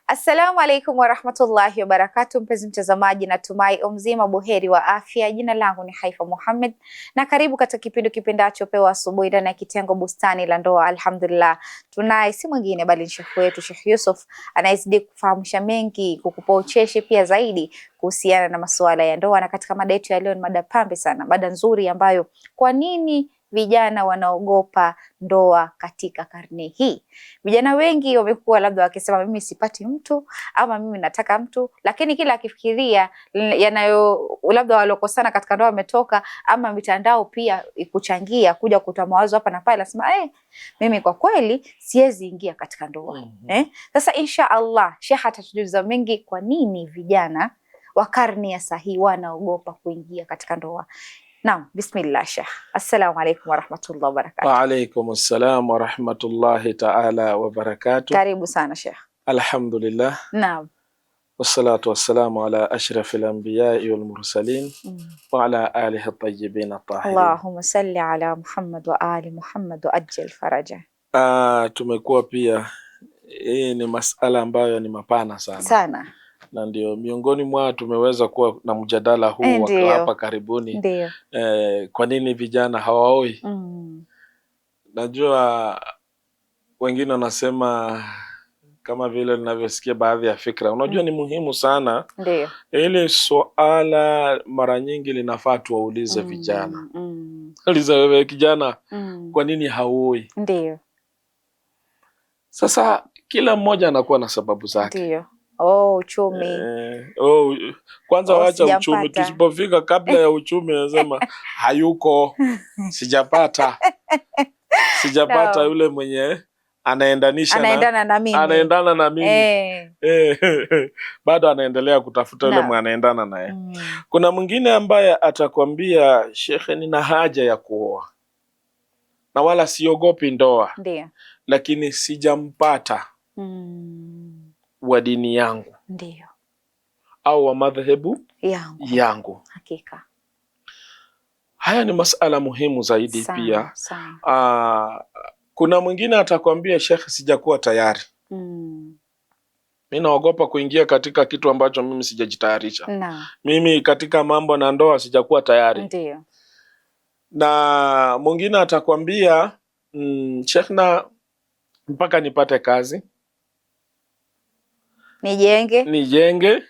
Assalamu alaikum warahmatullahi wabarakatuh, mpenzi mtazamaji, natumai mzima buheri wa afya. Jina langu ni Haifa Muhammad na karibu katika kipindi kipendacho Pewa Asubuhi ndani ya kitengo Bustani la Ndoa. Alhamdulillah, tunaye si mwingine bali ni Sheikh wetu Sheikh Yusuf, anayezidi kufahamisha mengi, kukupa ucheshi pia zaidi kuhusiana na masuala ya ndoa. Na katika mada yetu ya leo ni mada pambe sana, mada nzuri ambayo kwa nini vijana wanaogopa ndoa katika karne hii. Vijana wengi wamekuwa labda wakisema mimi sipati mtu ama mimi nataka mtu, lakini kila akifikiria yanayo labda walokosana katika ndoa wametoka ama mitandao pia kuchangia kuja kutoa mawazo hapa na pale, nasema mimi kwa kweli siwezi ingia katika ndoa. Sasa insha Allah Sheikh atatujuza mengi kwa nini vijana wa karne ya sahihi wanaogopa kuingia katika ndoa. Naam, bismillah Sheikh. Assalamu alaikum warahmatullahi wabarakatuh. Wa alaikum assalam warahmatullahi ta'ala wabarakatuh. Karibu sana Sheikh. Alhamdulillah. Naam. Wassalatu wassalamu ala ashrafil anbiya'i wal mursalin wa ala alihi at-tayyibin at-tahirin. Allahumma salli ala Muhammad wa ali Muhammad wa ajil faraja. Tumekuwa pia hii ni masala ambayo ni mapana sana. Na ndio miongoni mwa tumeweza kuwa na mjadala huu hapa karibuni. Kwa nini vijana hawaoi? Najua wengine wanasema kama vile ninavyosikia baadhi ya fikra. Unajua ni muhimu sana. Ndio. Ile swala mara nyingi linafaa tuwaulize vijana. Uliza wewe kijana, kwa nini haoi? Ndio. Sasa kila mmoja anakuwa na sababu zake. Ndio. Uchumi. Kwanza wacha uchumi, tusipofika kabla ya uchumi nasema hayuko, sijapata yule mwenye anaendana na mimi. Bado anaendelea kutafuta yule mwenye anaendana naye. Kuna mwingine ambaye atakwambia Shekhe, nina haja ya kuoa na wala siogopi ndoa. Ndio. Lakini sijampata wa dini yangu. Ndio. Au wa madhehebu yangu. Hakika. Haya ni masala muhimu zaidi pia. Kuna mwingine atakwambia Sheikh, sijakuwa tayari. Mimi naogopa kuingia katika kitu ambacho mimi sijajitayarisha. Mimi katika mambo na ndoa sijakuwa tayari. Ndio. Na mwingine atakwambia Sheikh, na mpaka nipate kazi, nijenge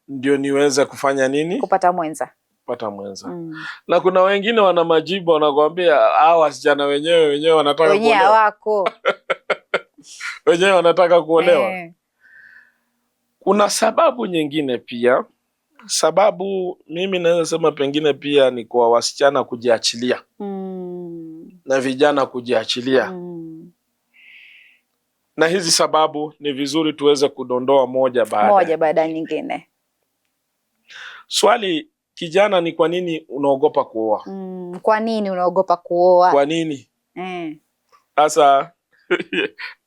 ndio niweze kufanya nini? Kupata mwenza. Na kuna wengine wana majibu, wanakuambia hao wasichana wenyewe wanataka kuolewa. Wako. Wenyewe wanataka kuolewa. Kuna sababu nyingine pia. Sababu mimi naweza sema pengine pia ni kwa wasichana kujiachilia. Na vijana kujiachilia. Na hizi sababu ni vizuri tuweze kudondoa moja baada nyingine. Swali, kijana, ni kwa nini unaogopa kuoa? Kwa nini unaogopa kuoa? Kwa nini? Sasa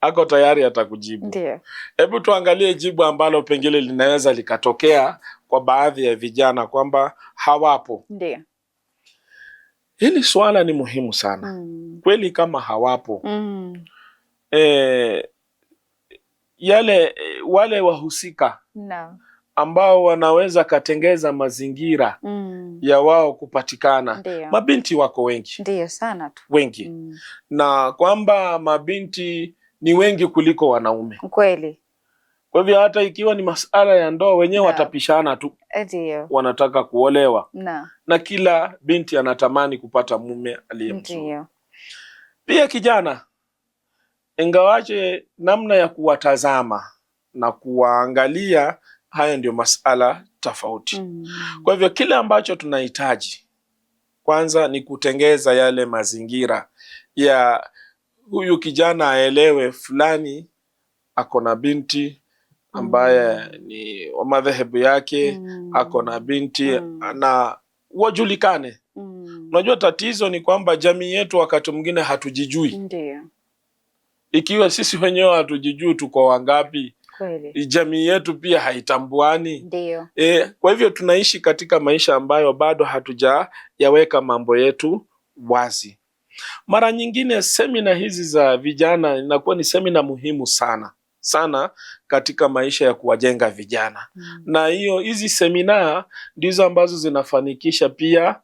ako tayari atakujibu. Ndio. Hebu tuangalie jibu ambalo pengine linaweza likatokea kwa baadhi ya vijana kwamba hawapo. Ndio. Hili swala ni muhimu sana. Kweli kama hawapo. Wale wahusika ambao wanaweza katengeza mazingira ya wao kupatikana. Ndiyo. Mabinti wako wengi. Ndiyo, sana tu. Wengi. Na kwamba mabinti ni wengi kuliko wanaume. Kweli. Kwa hivyo hata ikiwa ni masala ya ndoa, wenyewe watapishana tu. Ndiyo. Wanataka kuolewa. Na kila binti anatamani kupata mume aliyemzuri. Ndiyo. Pia kijana, ingawaje namna ya kuwatazama na kuwaangalia, haya ndio masala tofauti. Kwa hivyo kile ambacho tunahitaji kwanza ni kutengeza yale mazingira ya huyu kijana aelewe fulani ako na binti ambaye ni wa madhehebu yake, ako na binti na wajulikane. Unajua tatizo ni kwamba jamii yetu wakati mwingine hatujijui. Ndio. Ikiwa sisi wenyewe hatujijui tuko wangapi, kweli, jamii yetu pia haitambuani. Ndio. Kwa hivyo tunaishi katika maisha ambayo bado hatujayaweka mambo yetu wazi. Mara nyingine semina hizi za vijana inakuwa ni semina muhimu sana sana katika maisha ya kuwajenga vijana. Na hizi semina ndizo ambazo zinafanikisha pia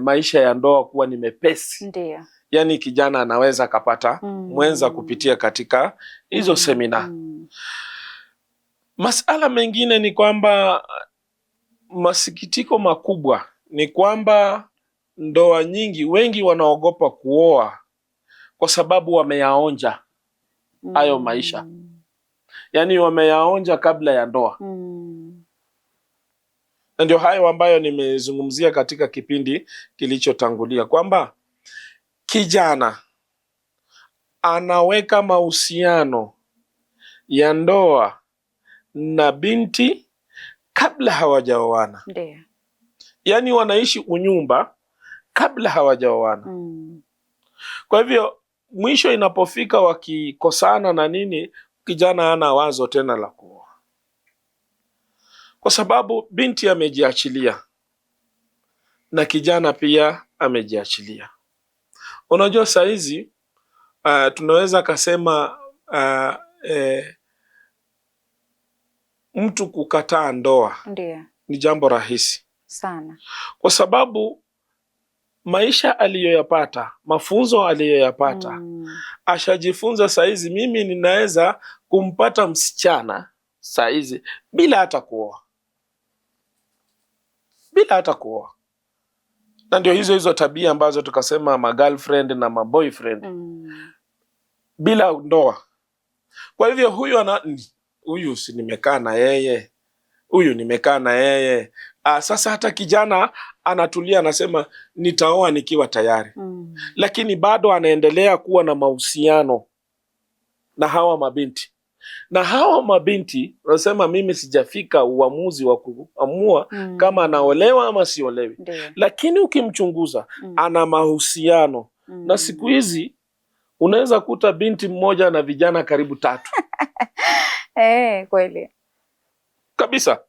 maisha ya ndoa kuwa ni mepesi. Ndiyo. Yani kijana anaweza akapata mwenza kupitia katika hizo semina. Masala mengine ni kwamba masikitiko makubwa ni kwamba ndoa nyingi, wengi wanaogopa kuoa kwa sababu wameyaonja hayo maisha. Yani wameyaonja kabla ya ndoa. Na ndio hayo ambayo nimezungumzia katika kipindi kilichotangulia kwamba kijana anaweka mahusiano ya ndoa na binti kabla hawajaoana. Ndiyo. Yani wanaishi unyumba kabla hawajaoana. Kwa hivyo mwisho inapofika wakikosana na nini, kijana hana wazo tena la kuoa, kwa sababu binti amejiachilia na kijana pia amejiachilia. Unajua saa hizi tunaweza kasema mtu kukataa ndoa ndiyo, ni jambo rahisi sana, kwa sababu maisha aliyoyapata, mafunzo aliyoyapata, ashajifunza. Saa hizi mimi ninaweza kumpata msichana saa hizi bila hata kuoa, bila hata kuoa. Na ndio hizo tabia ambazo tukasema ma girlfriend na ma boyfriend bila ndoa. Kwa hivyo huyu si nimekaa na yeye, huyu nimekaa na yeye. Sasa hata kijana anatulia, anasema nitaoa nikiwa tayari. Lakini bado anaendelea kuwa na mahusiano na hawa mabinti. Na hawa mabinti wanasema mimi sijafika uamuzi wa kuamua kama anaolewa ama siolewi. Lakini ukimchunguza ana mahusiano. Na siku hizi unaweza kuta binti mmoja na vijana karibu 3. Kweli kabisa.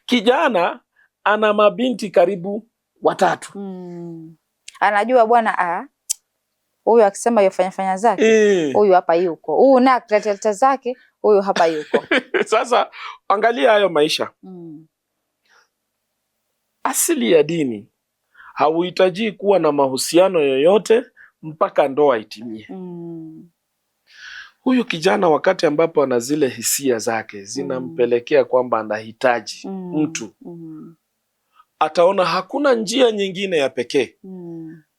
Kijana ana mabinti karibu 3. Anajua bwana, huyu akisema yofanya zake, huyu hapa yuko, huyu na tata zake, huyu hapa yuko. Sasa angalia hayo maisha. Asili ya dini hauhitaji kuwa na mahusiano yoyote mpaka ndoa itimie. Huyu kijana wakati ambapo ana zile hisia zake zinampelekea kwamba anahitaji mtu, ataona hakuna njia nyingine ya pekee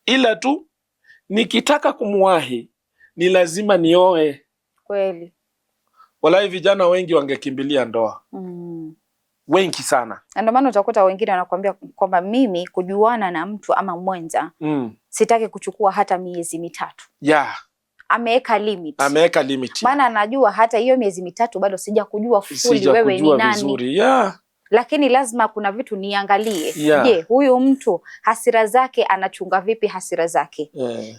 ila tu nikitaka kumwahi ni lazima nioe. Kweli. Walai vijana wengi wangekimbilia ndoa. Wengi sana. Ndio maana utakuta wengine wanakuambia kwamba mimi kujuana na mtu ama mwenza sitaki kuchukua hata miezi 3. Ameweka limit. Maana anajua hata hiyo miezi 3 bado sijakujua fully wewe ni nani. Vizuri. Lakini lazima kuna vitu niangalie. Je, huyu mtu hasira zake anachunga vipi hasira zake?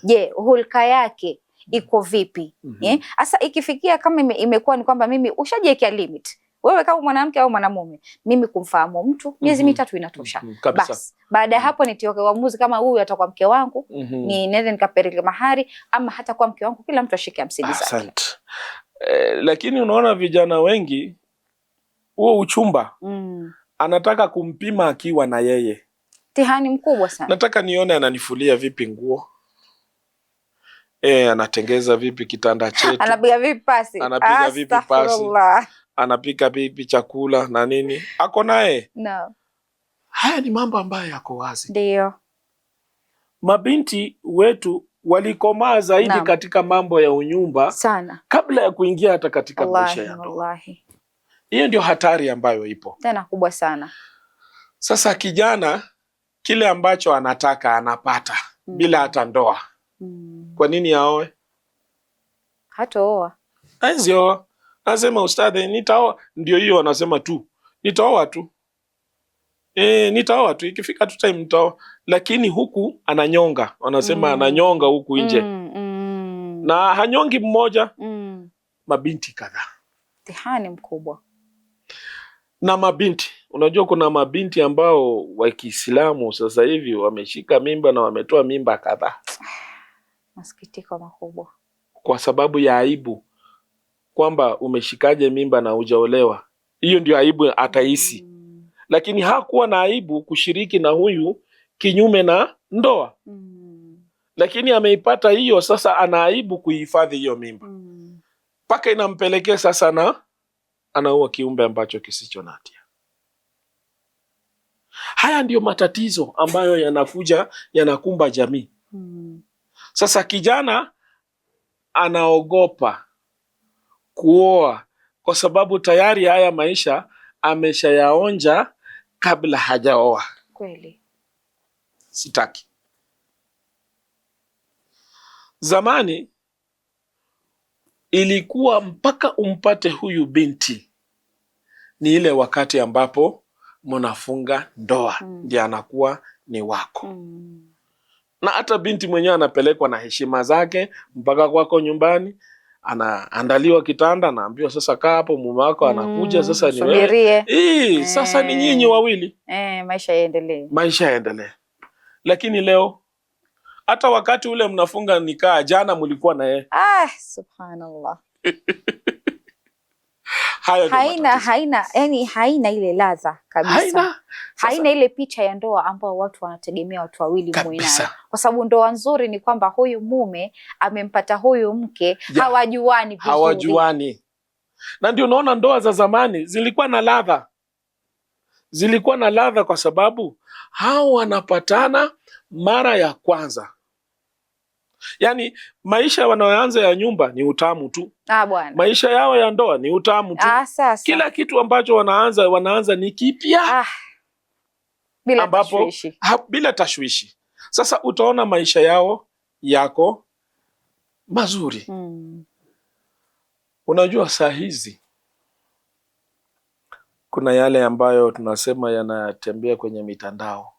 Je, hulka yake iko vipi? Asa ikifikia kama imekuwa ni kwamba mimi ushajiwekea limit. Wewe kama mwanamke au mwanamume, mimi kumfahamu mtu miezi 3 inatosha. Basi baada ya hapo nitioke uamuzi kama huyu atakuwa mke wangu, ni nende nikapeleke mahari ama hata kwa mke wangu, kila mtu ashike 50 zake. Asante. Lakini unaona vijana wengi huo uchumba anataka kumpima akiwa na yeye. Mtihani mkubwa sana. Nataka nione ananifulia vipi nguo. Anatengeza vipi kitanda chetu. Anapiga vipi pasi. Anapika vipi chakula na nini. Ako naye. No. Haya ni mambo ambayo yako wazi. Ndio. Mabinti wetu walikomaa zaidi katika mambo ya unyumba sana kabla ya kuingia hata katika maisha ya ndoa. Hiyo ndio hatari ambayo ipo. Tena kubwa sana. Sasa kijana kile ambacho anataka anapata bila hata ndoa. Kwa nini aoe? Hataoa. Azio. Anasema ustadhi nitaoa, ndio hiyo anasema tu. Nitaoa tu. Nitaoa tu, ikifika tu time nitaoa. Lakini huku ananyonga, wanasema ananyonga huku nje. Na hanyongi mmoja, mabinti kadhaa. Mtihani mkubwa. Na mabinti, unajua kuna mabinti ambao wa Kiislamu sasa hivi wameshika mimba na wametoa mimba kadhaa. Masikitiko makubwa. Kwa sababu ya aibu kwamba umeshikaje mimba na hujaolewa. Hiyo ndio aibu atahisi. Lakini hakuwa na aibu kushiriki na huyu kinyume na ndoa. Lakini ameipata hiyo, sasa ana aibu kuihifadhi hiyo mimba. Mpaka inampelekea sasa na anaua kiumbe ambacho kisicho na hatia. Haya ndiyo matatizo ambayo yanakumba jamii. Sasa kijana anaogopa kuoa kwa sababu tayari haya maisha ameshayaonja kabla hajaoa. Kweli. Sitaki. Zamani ilikuwa mpaka umpate huyu binti ni ile wakati ambapo mnafunga ndoa ndiye anakuwa ni wako. Na hata binti mwenyewe anapelekwa na heshima zake mpaka kwako nyumbani, anaandaliwa kitanda, naambiwa sasa kaa hapo, mume wako anakuja, sasa ni wewe. Sasa ni nyinyi wawili. Maisha yaendelee. Maisha yaendelee. Lakini leo hata wakati ule mnafunga nikaa, jana mlikuwa na yeye. Subhanallah. Haina ile ladha kabisa. Haina ile picha ya ndoa ambao watu wanategemea watu wawili muwe nayo. Kwa sababu ndoa nzuri ni kwamba huyu mume amempata huyu mke, hawajuani vizuri. Hawajuani. Na ndio unaona ndoa za zamani zilikuwa na ladha. Zilikuwa na ladha kwa sababu hao wanapatana mara ya kwanza. Yaani maisha wanayoanza ya nyumba ni utamu tu. Bwana. Maisha yao ya ndoa ni utamu tu. Sasa. Kila kitu ambacho wanaanza ni kipya. Bila tashwishi. Sasa utaona maisha yao yako mazuri. Unajua saa hizi kuna yale ambayo tunasema yanatembea kwenye mitandao,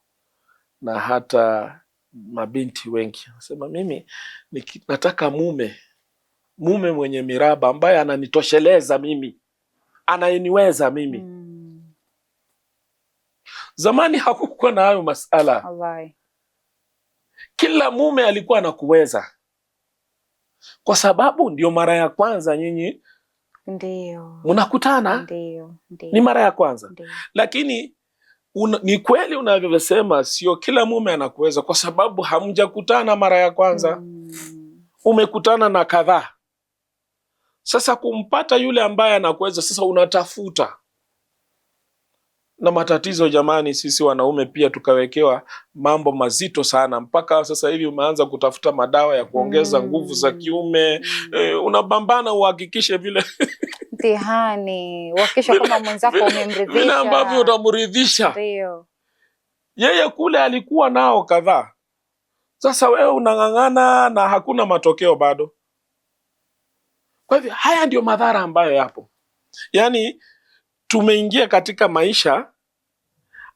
na hata mabinti wengi nasema mimi nataka mume mwenye miraba ambaye ananitosheleza mimi, anayeniweza mimi. Zamani hakukuwa na hayo masala. Kila mume alikuwa anakuweza kwa sababu ndio mara ya kwanza nyinyi ndio mnakutana. Ni mara ya kwanza. Lakini ni kweli unavyosema, sio kila mume anakuweza kwa sababu hamjakutana mara ya kwanza. Umekutana na kadhaa. Sasa kumpata yule ambaye anakuweza, sasa unatafuta. Na matatizo jamani, sisi wanaume pia tukawekewa mambo mazito sana, mpaka sasa hivi umeanza kutafuta madawa ya kuongeza nguvu za kiume. Unapambana uhakikishe vile mtihani, uhakikishe kama mwenzako umemridhisha, vile ambavyo utamridhisha. Ndio. Yeye kule alikuwa nao kadhaa. Sasa wewe unang'ang'ana na hakuna matokeo bado. Kwa hivyo haya ndio madhara ambayo yapo. Yaani tumeingia katika maisha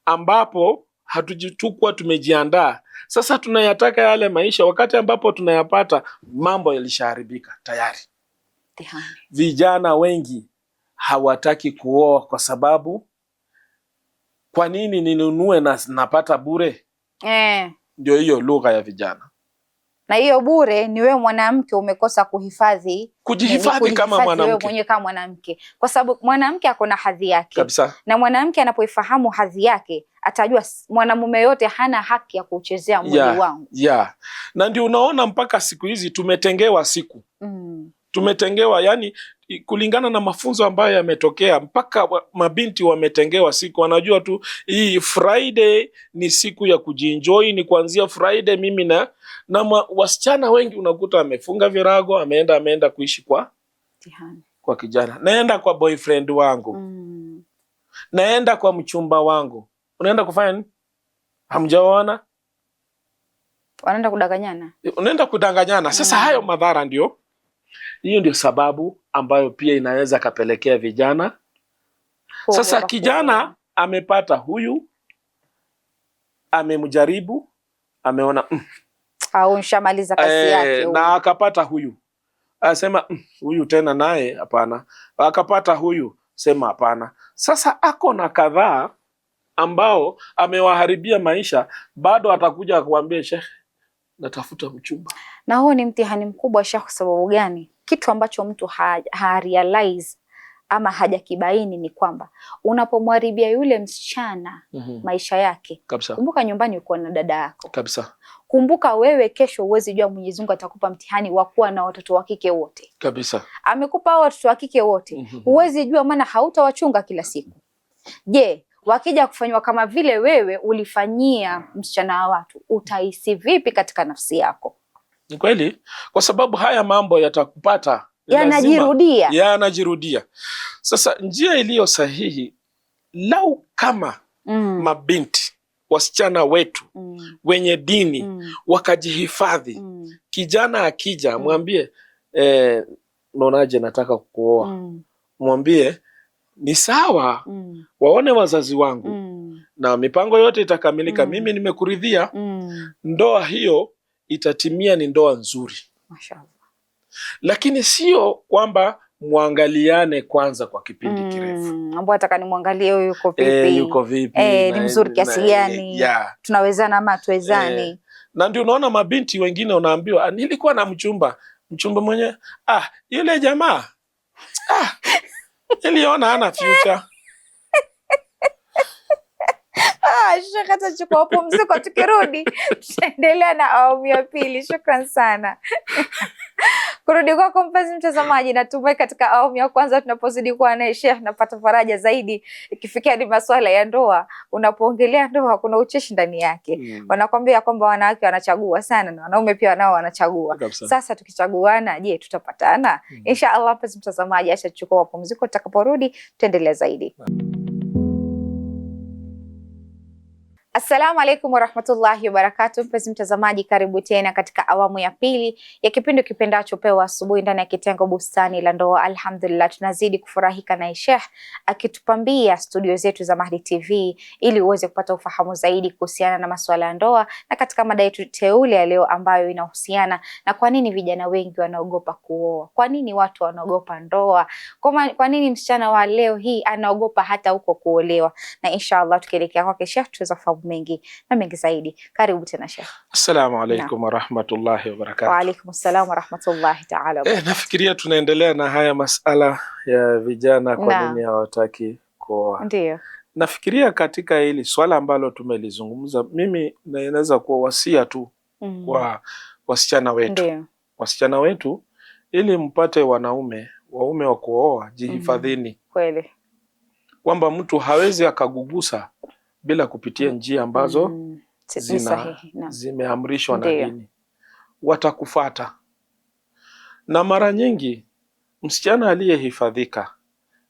ambapo hatujitukwa tumejiandaa. Sasa tunayataka yale maisha, wakati ambapo tunayapata mambo yalishaharibika tayari. Vijana wengi hawataki kuoa kwa sababu kwa nini ninunue na napata bure? Ndio hiyo lugha ya vijana. Na hiyo bure ni wewe mwanamke umekosa kujihifadhi kama mwanamke. Wewe mwenyewe kama mwanamke. Kwa sababu mwanamke ako na hadhi yake. Kabisa. Na mwanamke anapoifahamu hadhi yake, atajua mwanamume yote hana haki ya kuchezea mwili wangu. Na ndio unaona mpaka siku hizi tumetengewa siku. Tumetengewa, yani kulingana na mafunzo ambayo yametokea, mpaka mabinti wametengewa siku. Wanajua tu hii Friday ni siku ya kujienjoy, ni kuanzia Friday mimi na wasichana wengi unakuta amefunga virago, ameenda kuishi kwa kijana. Naenda kwa boyfriend wangu. Naenda kwa mchumba wangu. Unaenda kufanya nini? Hamjaoana? Wanaenda kudanganyana. Unaenda kudanganyana. Sasa hayo madhara hiyo ndio sababu ambayo pia inaweza kapelekea vijana. Sasa kijana amepata huyu, amemjaribu, ameona nishamaliza kazi yake. Na akapata huyu, asema huyu tena naye hapana. Akapata huyu, sema hapana. Sasa ako na kadhaa ambao amewaharibia maisha, bado atakuja kuambia Sheikh, natafuta mchumba. Na huo ni mtihani mkubwa Sheikh. Kwa sababu gani? kitu ambacho mtu realize ama hajakibaini ni kwamba unapomharibia yule msichana maisha yake, kabisa. Kumbuka nyumbani uko na dada yako. Kabisa. Kumbuka wewe kesho uwezi jua Mwenyezi Mungu atakupa mtihani wa kuwa na watoto wa kike wote. Kabisa. Amekupa watoto wa kike wote. Uwezi jua maana hautawachunga kila siku. Je, wakija kufanywa kama vile wewe ulifanyia msichana wa watu, utahisi vipi katika nafsi yako? Ni kweli, kwa sababu haya mambo yatakupata, yanajirudia. Sasa njia iliyo sahihi, lau kama mabinti wasichana wetu wenye dini wakajihifadhi, kijana akija mwambie unaonaje nataka kukuoa, mwambie ni sawa, waone wazazi wangu na mipango yote itakamilika, mimi nimekuridhia, ndoa hiyo itatimia, ni ndoa nzuri. Mashallah. Lakini sio kwamba muangaliane kwanza kwa kipindi kirefu. Ambapo nataka nimwangalie huyu yuko vipi, ni mzuri kiasi gani, tunawezana ama tuwezani. Na ndio unaona mabinti wengine unaambiwa nilikuwa na mchumba mwenye yule jamaa niliona hana future. Shaka chukua pumziko, tukirudi tutaendelea na awamu ya pili. Shukran sana. Kurudi kwako mpenzi mtazamaji, natumai katika awamu ya kwanza tunapozidi kuwa naye Sheikh napata faraja zaidi ikifikia ni masuala ya ndoa. Unapoongelea ndoa kuna ucheshi ndani yake. Wanakwambia kwamba wanawake wanachagua sana na wanaume pia nao wanachagua. Sasa tukichaguana, je, tutapatana? Inshallah mpenzi mtazamaji, acha tuchukue pumziko, tutakaporudi tutaendelea zaidi. Assalamu alaikum warahmatullahi wabarakatuh. Mpenzi mtazamaji, karibu tena katika awamu ya pili ya kipindi kipendacho Pewa Asubuhi ndani ya kitengo Bustani la Ndoa. Alhamdulillah, tunazidi kufurahika na Sheikh akitupambia studio zetu za Mahdi TV ili uweze kupata ufahamu zaidi kuhusiana na masuala ya ndoa, na katika mada yetu teule ya leo ambayo inahusiana na kwa nini vijana wengi wanaogopa kuoa, kwa nini watu wanaogopa ndoa, kwa nini msichana wa leo hii anaogopa hata huko kuolewa. Na inshallah tukielekea kwake Sheikh tuweza mengi na mengi zaidi. Karibu tena Sheikh. Assalamu alaikum warahmatullahi wabarakatuh. Wa alaikum assalam warahmatullahi ta'ala wabarakatuh. Nafikiria tunaendelea na haya masala ya vijana kwa nini hawataki kuoa. Ndio. Nafikiria katika hili swala ambalo tumelizungumza, mimi naweza kuwa wasia tu kwa wasichana wetu. Ndio. Wasichana wetu, ili mpate waume wa kuoa, jihifadhini. Kweli. Kwamba mtu hawezi akagugusa bila kupitia njia ambazo zimeamrishwa na dini. Watakufata. Na mara nyingi msichana aliyehifadhika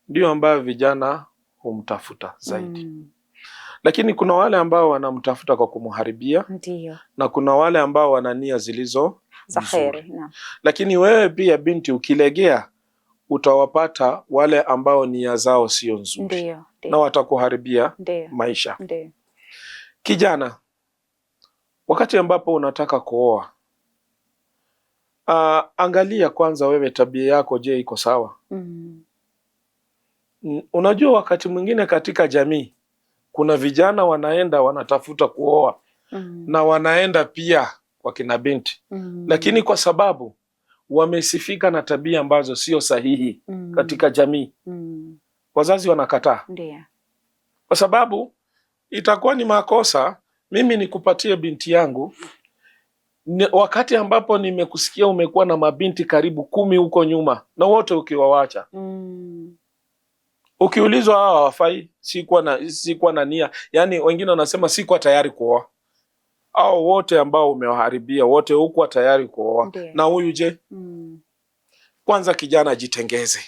ndio ambayo vijana humtafuta zaidi. Lakini kuna wale ambao wanamtafuta kwa kumharibia. Ndiyo. Na kuna wale ambao wana nia zilizo nzuri. Lakini wewe pia binti ukilegea, utawapata wale ambao nia zao sio nzuri. Ndiyo. Na watakuharibia maisha. Ndiyo. Kijana, wakati ambapo unataka kuoa, angalia kwanza wewe tabia yako, je, iko sawa? Unajua wakati mwingine katika jamii kuna vijana wanaenda wanatafuta kuoa na wanaenda pia kwa kina binti, lakini kwa sababu wamesifika na tabia ambazo sio sahihi katika jamii, wazazi wanakataa. Ndiyo. Kwa sababu itakuwa ni makosa mimi nikupatie binti yangu wakati ambapo nimekusikia umekuwa na mabinti karibu 10 huko nyuma na wote ukiwawacha. Ukiulizwa hawa hawafai, sikuwa na nia. Yani wengine wanasema sikuwa tayari kuoa. Au wote ambao umewaharibia wote hukuwa tayari kuoa. Na huyu je? Kwanza kijana, jitengeze.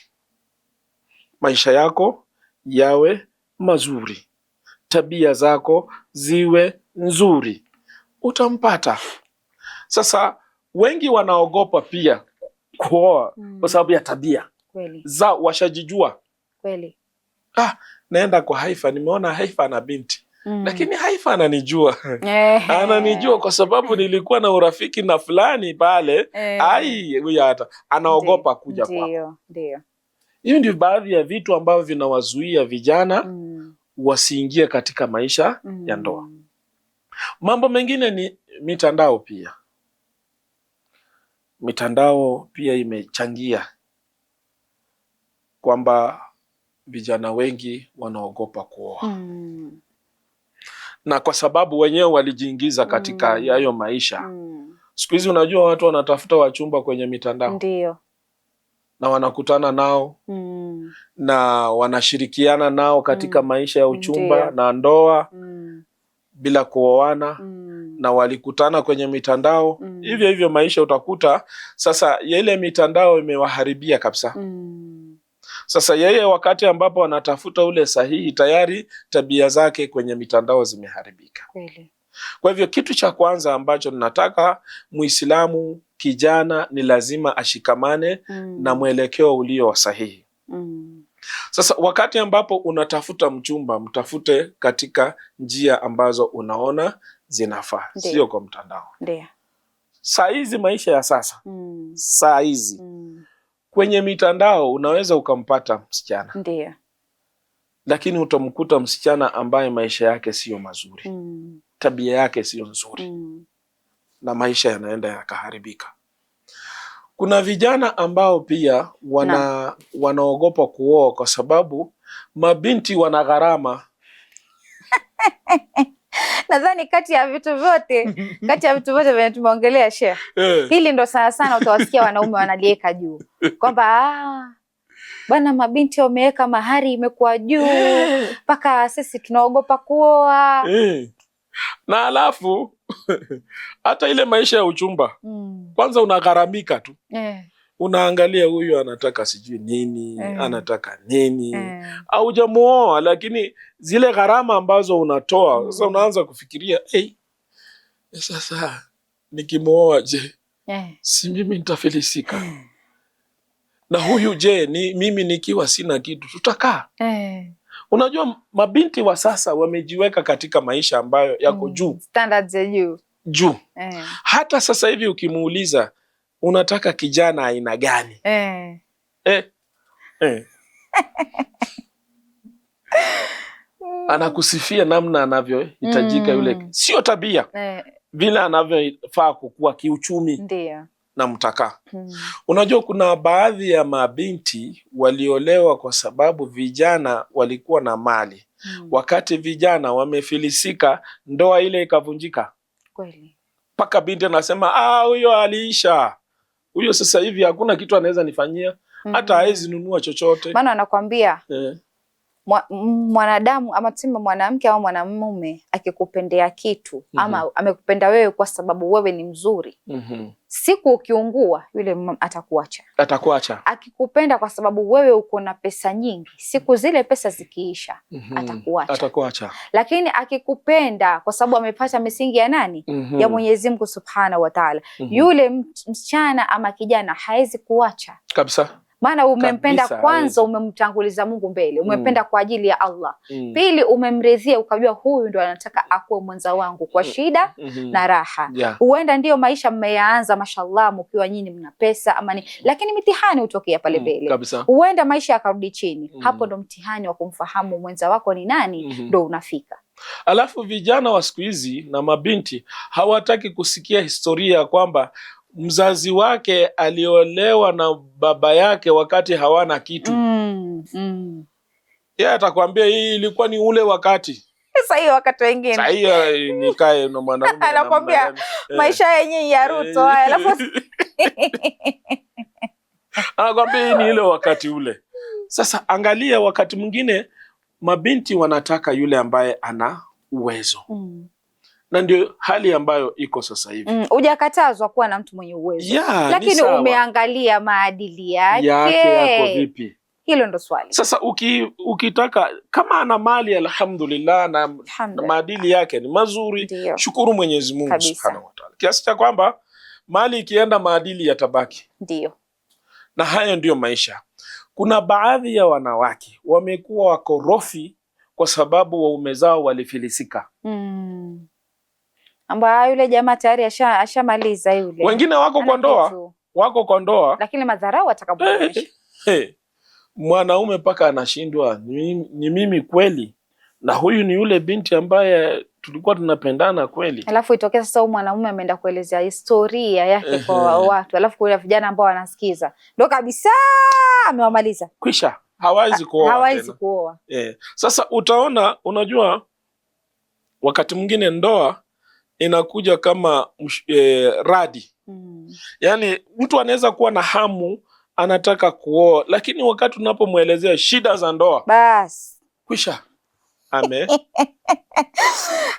Maisha yako yawe mazuri. Tabia zako ziwe nzuri. Utampata. Sasa wengi wanaogopa pia kuoa kwa sababu ya tabia. Kweli. Za washajijua. Kweli. Naenda kwa Haifa, nimeona Haifa na binti. Lakini Haifa ananijua. Ananijua kwa sababu nilikuwa na urafiki na fulani pale. Huyu hata anaogopa kuja kwako. Ndio. Hiyo ndio baadhi ya vitu ambavyo vinawazuia vijana wasiingie katika maisha ya ndoa. Mambo mengine ni mitandao pia. mitandao pia imechangia kwamba vijana wengi wanaogopa kuoa. Na kwa sababu wenyewe walijiingiza katika hayo maisha. Siku hizi unajua watu wanatafuta wachumba kwenye mitandao. Ndio. Na wanakutana nao na wanashirikiana nao katika maisha ya uchumba na ndoa bila kuoana na walikutana kwenye mitandao. Hivyo hivyo maisha utakuta sasa ile mitandao imewaharibia kabisa. Sasa yeye wakati ambapo anatafuta ule sahihi, tayari tabia zake kwenye mitandao zimeharibika. Kweli. Kwa hivyo kitu cha kwanza ambacho ninataka Muislamu kijana ni lazima ashikamane na mwelekeo ulio sahihi. Sasa wakati ambapo unatafuta mchumba, mtafute katika njia ambazo unaona zinafaa, sio kwa mtandao. Ndio. Saa hizi maisha ya sasa, saa hizi kwenye mitandao unaweza ukampata msichana. Ndio. Lakini utamkuta msichana ambaye maisha yake sio mazuri. Tabia yake sio nzuri. Na maisha yanaenda yakaharibika. Kuna vijana ambao pia wanaogopa kuoa kwa sababu mabinti wana gharama. Nadhani kati ya vitu vyote vyenye tumeongelea Sheikh, hili ndo sana sana utawasikia wanaume wanalieka juu kwamba bwana, mabinti wameweka mahari imekuwa juu mpaka sisi tunaogopa kuoa. Na alafu hata ile maisha ya uchumba kwanza unagharamika tu. Unaangalia huyu anataka sijui nini, anataka nini, au jamuoa, lakini zile gharama ambazo unatoa sasa unaanza kufikiria sasa nikimuoa je, si mimi nitafilisika? Na huyu je, ni mimi nikiwa sina kitu tutakaa? Unajua mabinti wa sasa wamejiweka katika maisha ambayo yako juu, standards ya juu. Hata sasa hivi ukimuuliza unataka kijana aina gani, anakusifia namna anavyohitajika yule, sio tabia, vile anavyofaa kukua kiuchumi. Ndio. Na mtakaa. Unajua kuna baadhi ya mabinti waliolewa kwa sababu vijana walikuwa na mali. Wakati vijana wamefilisika, ndoa ile ikavunjika. Kweli. Paka binti anasema huyo aliisha. Huyo sasa hivi hakuna kitu anaweza nifanyia, hata hawezi nunua chochote. Maana anakuambia mwanadamu ama tuseme mwanamke au mwanamume akikupendea kitu ama amekupenda wewe kwa sababu wewe ni mzuri, siku ukiungua yule atakuacha. Akikupenda kwa sababu wewe uko na pesa nyingi, siku zile pesa zikiisha atakuacha. Lakini akikupenda kwa sababu amepata misingi ya nani? Ya Mwenyezi Mungu Subhanahu wa Ta'ala, yule msichana ama kijana haezi kuacha kabisa. Maana umempenda kwanza, umemtanguliza Mungu mbele, umempenda kwa ajili ya Allah. Pili, umemridhia ukajua huyu ndo anataka akuwe mwenza wangu kwa shida na raha. Huenda ndio maisha mmeyaanza mashallah mkiwa nyinyi mna pesa ama ni, lakini mitihani hutokea pale mbele. Huenda maisha yakarudi chini. Hapo ndo mtihani wa kumfahamu mwenza wako ni nani ndo unafika. Alafu vijana wa siku hizi na mabinti hawataki kusikia historia ya kwamba mzazi wake aliolewa na baba yake wakati hawana kitu. Yeye atakwambia hii ilikuwa ni ule wakati. Sasa hiyo wakati wengine. Sasa hiyo nikae na mwanaume anakwambia maisha yenyewe ya Ruto haya. Alafu anakwambia hii ni ile wakati ule. Sasa angalia, wakati mwingine mabinti wanataka yule ambaye ana uwezo. Na ndio hali ambayo iko sasa hivi. Hujakatazwa kuwa na mtu mwenye uwezo. Lakini umeangalia maadili yake yako vipi? Hilo ndo swali. Sasa ukitaka kama ana mali alhamdulillah na maadili yake ni mazuri, shukuru Mwenyezi Mungu Subhanahu wa Ta'ala. Kiasi cha kwamba mali ikienda maadili yatabaki. Ndio. Na hayo ndio maisha. Kuna baadhi ya wanawake wamekuwa wakorofi kwa sababu waume zao walifilisika. Amba yule jamaa tayari ashamaliza yule. Wengine wako kwa ndoa, lakini madharau atakapoonyesha. Mwanaume paka anashindwa, ni mimi kweli na huyu ni yule binti ambaye tulikuwa tunapendana kweli. Alafu itokea sasa huyu mwanamume ameenda kuelezea historia yake kwa watu, alafu kuna vijana ambao wanasikiza, ndio kabisa amewamaliza, kwisha hawezi kuoa. Sasa utaona, unajua wakati mwingine ndoa inakuja kama radi. Yani mtu anaweza kuwa na hamu, anataka kuoa, lakini wakati unapomwelezea shida za ndoa, bas kwisha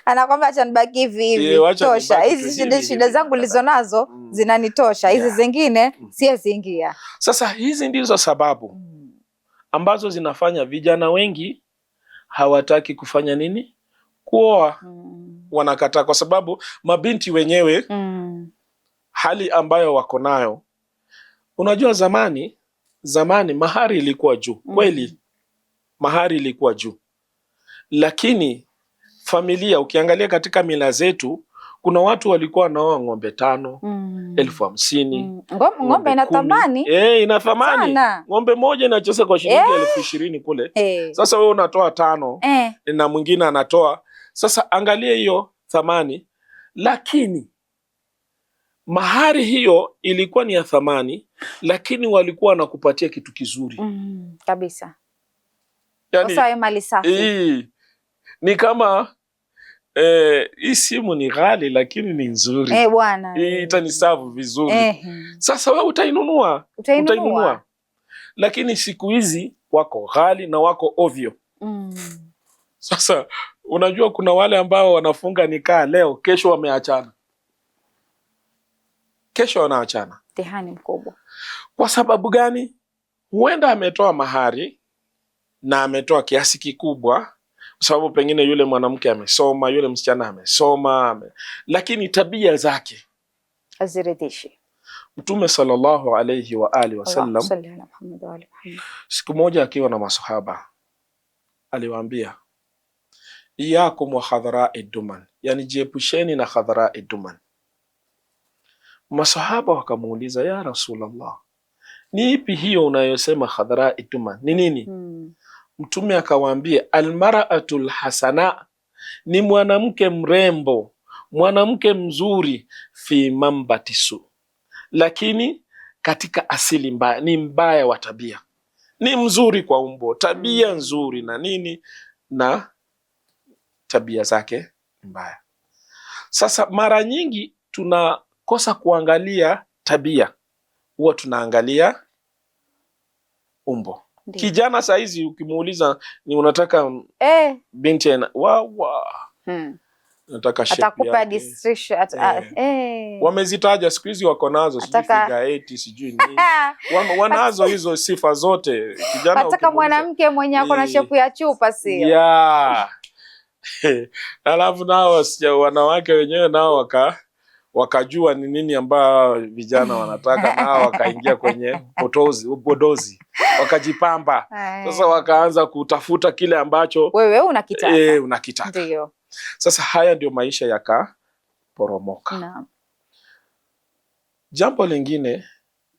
anakwambia acha nibaki hivi, tosha, hizi shida zangu nilizonazo zinanitosha, hizi zingine siziingia. Sasa hizi ndizo sababu ambazo zinafanya vijana wengi hawataki kufanya nini? Kuoa. Wanakataa kwa sababu mabinti wenyewe hali ambayo wako nayo. Unajua zamani mahari ilikuwa juu kweli, mahari ilikuwa juu, lakini familia, ukiangalia katika mila zetu, kuna watu walikuwa wanaoa ng'ombe 5, 50,000. Ng'ombe ina thamani. Ina thamani. Ng'ombe moja inacheza kwa shilingi 20,000 kule. Sasa wewe unatoa 5 na mwingine anatoa. Sasa angalia hiyo thamani, lakini mahari hiyo ilikuwa ni ya thamani, lakini walikuwa wanakupatia kitu kizuri kabisa. Yani, mali safi. Ni kama hii simu ni ghali lakini ni nzuri. Bwana. Hii itanisavu vizuri. Sasa wewe utainunua. Lakini siku hizi wako ghali na wako ovyo. Sasa unajua kuna wale ambao wanafunga nikaa leo, kesho wameachana. Kesho wanaachana. Mtihani mkubwa. Kwa sababu gani? Huenda ametoa mahari na ametoa kiasi kikubwa, kwa sababu pengine yule mwanamke amesoma, yule msichana amesoma, lakini tabia zake haziridhishi. Mtume sallallahu alayhi wa alihi wasallam siku moja akiwa na masahaba aliwaambia, iyakum wa khadhara'i duman, yani jiepusheni na khadhara'i duman. Masahaba wakamuuliza, ya Rasulullah, ni ipi hiyo unayosema khadhara'i duman, ni nini? Mtume akawaambia, almar'atul hasana, ni mwanamke mrembo, mwanamke mzuri, fi mambatisu, lakini katika asili mbaya, ni mbaya wa tabia. Ni mzuri kwa umbo, tabia nzuri na nini, na tabia zake mbaya. Sasa mara nyingi tunakosa kuangalia tabia, huwa tunaangalia umbo. Kijana saizi ukimuuliza ni unataka binti nataka shape yake. Wamezitaja siku hizi, wako nazo, sijui figure 8, sijui nini. Wanazo hizo sifa zote. Kijana nataka mwanamke mwenye ako na shape ya chupa, sio? Alafu nao wanawake wenyewe nao wakajua ni nini ambao vijana wanataka, nao wakaingia kwenye upodozi, wakajipamba. Sasa wakaanza kutafuta kile ambacho wewe unakitaka. Unakitaka. Ndio. Sasa haya ndio maisha yakaporomoka. Naam. Jambo lingine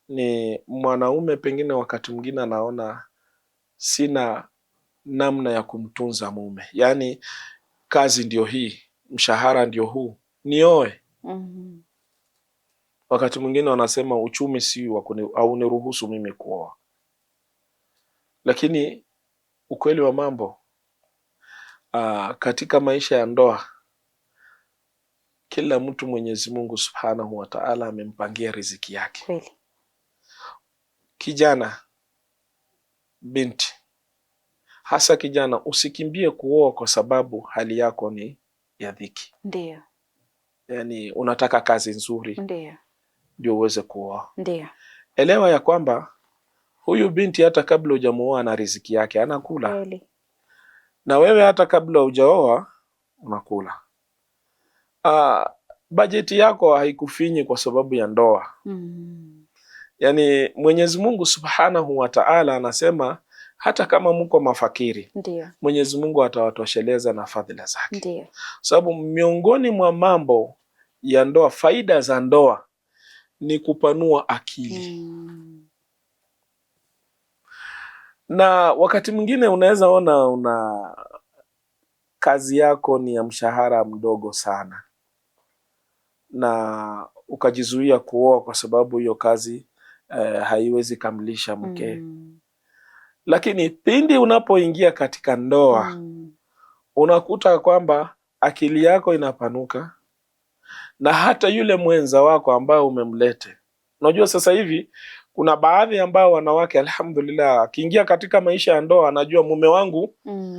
ni mwanaume pengine wakati mwingine anaona sina namna ya kumtunza mume, yaani kazi ndio hii, mshahara ndio huu, nioe. Wakati mwingine wanasema uchumi si au niruhusu mimi kuoa. Lakini ukweli wa mambo, katika maisha ya ndoa, kila mtu Mwenyezi Mungu Subhanahu wa Ta'ala amempangia riziki yake. Kweli. Kijana, binti, hasa kijana, usikimbie kuoa kwa sababu hali yako ni ya dhiki. Ndio. Yani unataka kazi nzuri. Ndio uweze kuoa. Ndio. Elewa ya kwamba huyu binti hata kabla hujamuoa na riziki yake anakula. Kweli. Na wewe hata kabla hujaoa unakula. Bajeti yako haikufinyi kwa sababu ya ndoa. Yani Mwenyezi Mungu Subhanahu wa Ta'ala anasema hata kama mko mafakiri, Mwenyezi Mungu atawatosheleza na fadhila zake. Sababu miongoni mwa mambo ya ndoa, faida za ndoa ni kupanua akili. Na wakati mwingine unaweza ona kazi yako ni ya mshahara mdogo sana na ukajizuia kuoa kwa sababu hiyo kazi haiwezi kamilisha mke. Lakini pindi unapoingia katika ndoa unakuta kwamba akili yako inapanuka, na hata yule mwenza wako ambao umemlete. Unajua sasa hivi kuna baadhi ambao wanawake alhamdulillah, akiingia katika maisha ya ndoa anajua mume wangu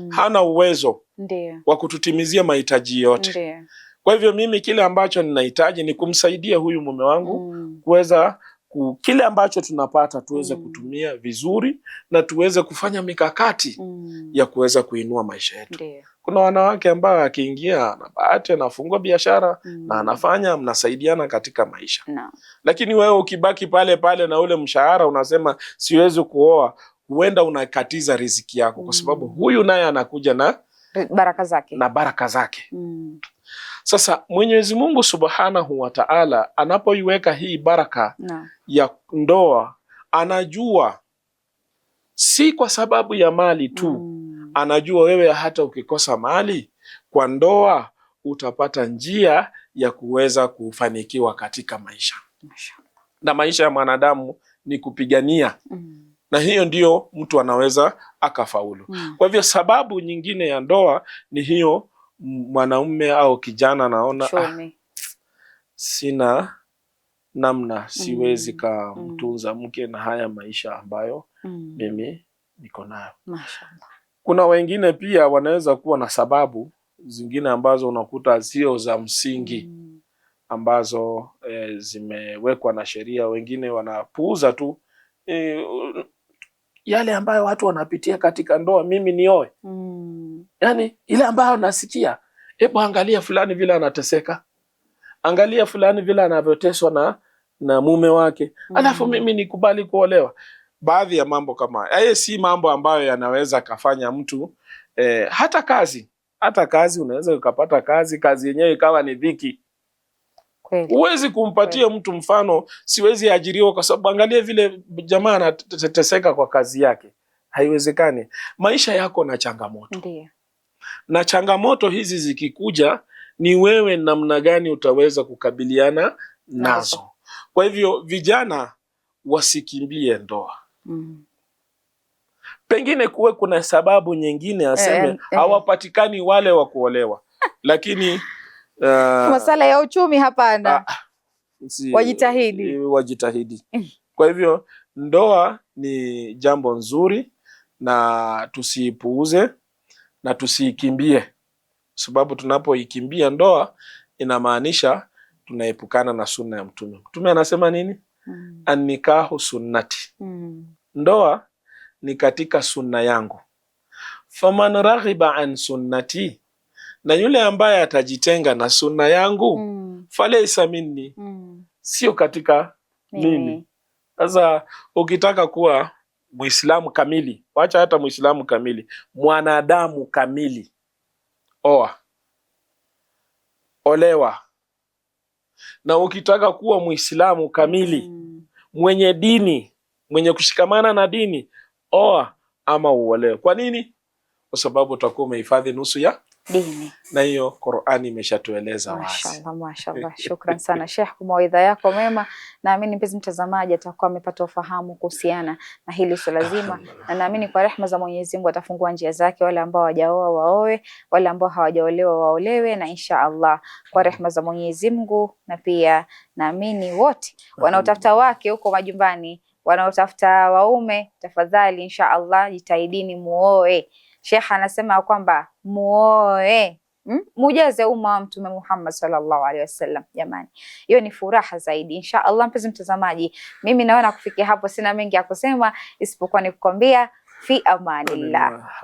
hana uwezo wa kututimizia mahitaji yote. Kwa hivyo mimi kile ambacho ninahitaji ni kumsaidia huyu mume wangu kuweza kile ambacho tunapata tuweze kutumia vizuri na tuweze kufanya mikakati ya kuweza kuinua maisha yetu. Kuna wanawake ambao akiingia na bahati anafungua biashara na anafanya, mnasaidiana katika maisha. Lakini wewe ukibaki pale pale na ule mshahara unasema siwezi kuoa, huenda unakatiza riziki yako kwa sababu huyu naye anakuja na baraka zake. Sasa Mwenyezi Mungu Subhanahu wa Ta'ala anapoiweka hii baraka ya ndoa, anajua si kwa sababu ya mali tu. Anajua wewe hata ukikosa mali kwa ndoa utapata njia ya kuweza kufanikiwa katika maisha. Na maisha ya mwanadamu ni kupigania. Na hiyo ndiyo mtu anaweza akafaulu. Kwa hivyo sababu nyingine ya ndoa ni hiyo, mwanaume au kijana naona sina namna, siwezi kumtunza mke na haya maisha ambayo mimi niko nayo. Kuna wengine pia wanaweza kuwa na sababu zingine ambazo unakuta sio za msingi ambazo zimewekwa na sheria. Wengine wanapuuza tu yale ambayo watu wanapitia katika ndoa, mimi nioe. Yani ile ambayo nasikia, hebu angalia fulani vile anateseka, angalia fulani vile anavyoteswa na mume wake, alafu mimi nikubali kuolewa. Baadhi ya mambo kama haya si mambo ambayo yanaweza kafanya mtu hata kazi unaweza ukapata kazi yenyewe ikawa ni dhiki. Huwezi kumpatia mtu mfano siwezi ajiriwa kwa sababu angalia vile jamaa anateseka kwa kazi yake. Haiwezekani. Maisha yako na changamoto. Na changamoto hizi zikikuja ni wewe namna gani utaweza kukabiliana nazo. Kwa hivyo vijana wasikimbie ndoa. Pengine kuwe kuna sababu nyingine aseme hawapatikani wale wa kuolewa. Lakini masala ya uchumi hapana. Wajitahidi. Kwa hivyo ndoa ni jambo nzuri na tusiipuuze na tusiikimbie, sababu tunapoikimbia ndoa inamaanisha tunaepukana na sunna ya Mtume. Mtume anasema nini? An-nikahu sunnati. Ndoa ni katika sunna yangu. Faman raghiba an sunnati, na yule ambaye atajitenga na sunna yangu falaysa minni, sio katika mimi. Sasa ukitaka kuwa Muislamu kamili, wacha hata Muislamu kamili, mwanadamu kamili, olewa. Na ukitaka kuwa Muislamu kamili, mwenye dini, mwenye kushikamana na dini, oa ama uolewe. Kwa nini? Kwa sababu utakuwa umehifadhi nusu ya dini. Na hiyo Qur'ani imeshatueleza wazi. Mashallah. Shukran sana Sheikh kwa mawaidha yako mema. Naamini mpenzi mtazamaji atakuwa amepata ufahamu kuhusiana na hili swala zima, na naamini kwa rehema za Mwenyezi Mungu atafungua njia zake, wale ambao hawajaoa waoe, wale ambao hawajaolewa waolewe, na insha Allah kwa rehema za Mwenyezi Mungu. Na pia naamini wote wanaotafuta wake huko majumbani, wanaotafuta waume, tafadhali insha Allah jitahidini muoe. Sheikh anasema kwamba muoe, mujaze umma wa Mtume Muhammad sallallahu alaihi wasallam. Jamani, hiyo ni furaha zaidi insha Allah. Mpenzi mtazamaji, mimi naona kufikia hapo sina mengi ya kusema isipokuwa ni kukwambia fi amanillah.